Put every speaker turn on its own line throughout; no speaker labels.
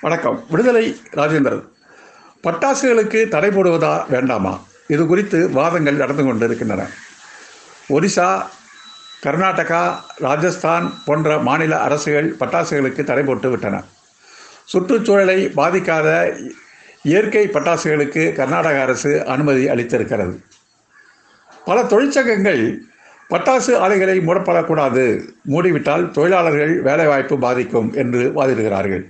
வணக்கம். விடுதலை ராஜேந்திரன். பட்டாசுகளுக்கு தடை போடுவதா வேண்டாமா? இது குறித்து வாதங்கள் நடந்து கொண்டிருக்கின்றன. ஒரிசா, கர்நாடகா, ராஜஸ்தான் போன்ற மாநில அரசுகள் பட்டாசுகளுக்கு தடை போட்டு விட்டன. சுற்றுச்சூழலை பாதிக்காத இயற்கை பட்டாசுகளுக்கு கர்நாடக அரசு அனுமதி அளித்திருக்கிறது. பல தொழிற்சங்கங்கள் பட்டாசு ஆலைகளை மூடப்படக்கூடாது, மூடிவிட்டால் தொழிலாளர்கள் வேலைவாய்ப்பு பாதிக்கும் என்று வாதிடுகிறார்கள்.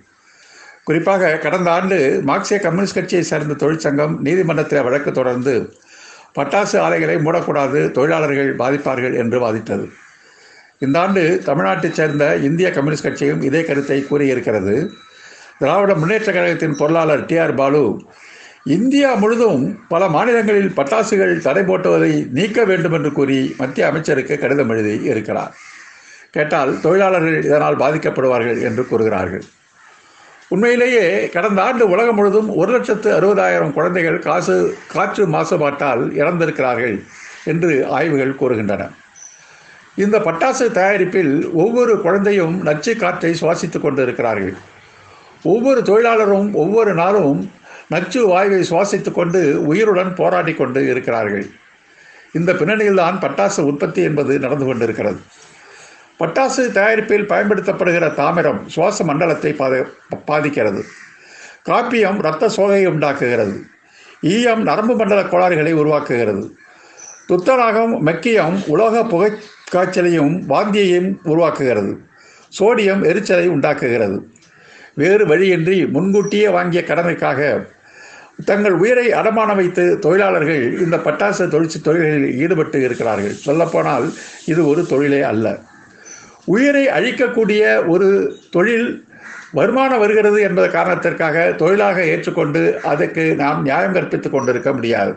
குறிப்பாக கடந்த ஆண்டு மார்க்சிய கம்யூனிஸ்ட் கட்சியை சேர்ந்த தொழிற்சங்கம் நீதிமன்றத்தில் வழக்கு தொடர்ந்து பட்டாசு ஆலைகளை மூடக்கூடாது, தொழிலாளர்கள் பாதிப்பார்கள் என்று வாதிட்டது. இந்த ஆண்டு தமிழ்நாட்டைச் சேர்ந்த இந்திய கம்யூனிஸ்ட் கட்சியும் இதே கருத்தை கூறியிருக்கிறது. திராவிட முன்னேற்ற கழகத்தின் பொருளாளர் டி.ஆர். பாலு, இந்தியா முழுதும் பல மாநிலங்களில் பட்டாசுகள் தடை போட்டுவதை நீக்க வேண்டும் என்று கூறி மத்திய அமைச்சருக்கு கடிதம் எழுதி இருக்கிறார். கேட்டால் தொழிலாளர்கள் இதனால் பாதிக்கப்படுவார்கள் என்று கூறுகிறார்கள். உண்மையிலேயே கடந்த ஆண்டு உலகம் முழுவதும் 1,60,000 குழந்தைகள் காற்று மாசுபாட்டால் இறந்திருக்கிறார்கள் என்று ஆய்வுகள் கூறுகின்றன. இந்த பட்டாசு தயாரிப்பில் ஒவ்வொரு குழந்தையும் நச்சு காற்றை சுவாசித்துக் கொண்டு இருக்கிறார்கள். ஒவ்வொரு தொழிலாளரும் ஒவ்வொரு நாளும் நச்சு வாயுவை சுவாசித்துக் கொண்டு உயிருடன் போராடி கொண்டு இருக்கிறார்கள். இந்த பின்னணியில்தான் பட்டாசு உற்பத்தி என்பது நடந்து கொண்டிருக்கிறது. பட்டாசு தயாரிப்பில் பயன்படுத்தப்படுகிற தாமிரம் சுவாச மண்டலத்தை பாதிக்கிறது. காப்பியம் இரத்த சோகையை உண்டாக்குகிறது. ஈயம் நரம்பு மண்டல கோளாறுகளை உருவாக்குகிறது. துத்தநாகம் மெக்கியம் உலோக புகை காய்ச்சலையும் வாந்தியையும் உருவாக்குகிறது. சோடியம் எரிச்சலை உண்டாக்குகிறது. வேறு வழியின்றி முன்கூட்டியே வாங்கிய கடமைக்காக தங்கள் உயிரை அடமான வைத்து தொழிலாளர்கள் இந்த பட்டாசு தொழில்களில் ஈடுபட்டு இருக்கிறார்கள். சொல்லப்போனால் இது ஒரு தொழிலே அல்ல. உயிரை அழிக்கக்கூடிய ஒரு தொழில் வருமானம் வருகிறது என்பது காரணத்திற்காக தொழிலாக ஏற்றுக்கொண்டு அதற்கு நாம் நியாயம் கற்பித்துக் கொண்டிருக்க முடியாது.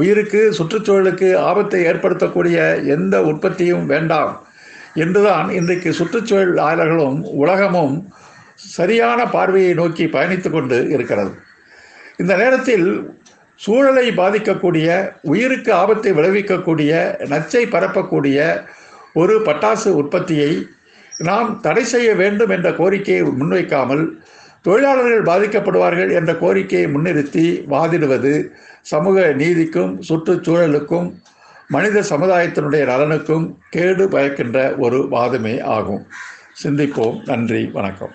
உயிருக்கு சுற்றுச்சூழலுக்கு ஆபத்தை ஏற்படுத்தக்கூடிய எந்த உற்பத்தியும் வேண்டாம் என்றுதான் இன்றைக்கு சுற்றுச்சூழல் ஆய்வாளர்களும் உலகமும் சரியான பார்வையை நோக்கி பயணித்து கொண்டு இருக்கிறது. இந்த நேரத்தில் சூழலை பாதிக்கக்கூடிய, உயிருக்கு ஆபத்தை விளைவிக்கக்கூடிய, நச்சை பரப்பக்கூடிய ஒரு பட்டாசு உற்பத்தியை நாம் தடை செய்ய வேண்டும் என்ற கோரிக்கையை முன்வைக்காமல் தொழிலாளர்கள் பாதிக்கப்படுவார்கள் என்ற கோரிக்கையை முன்னிறுத்தி வாதிடுவது சமூக நீதிக்கும் சுற்றுச்சூழலுக்கும் மனித சமுதாயத்தினுடைய நலனுக்கும் கேடு பயக்கின்ற ஒரு வாதமே ஆகும். சிந்திப்போம். நன்றி, வணக்கம்.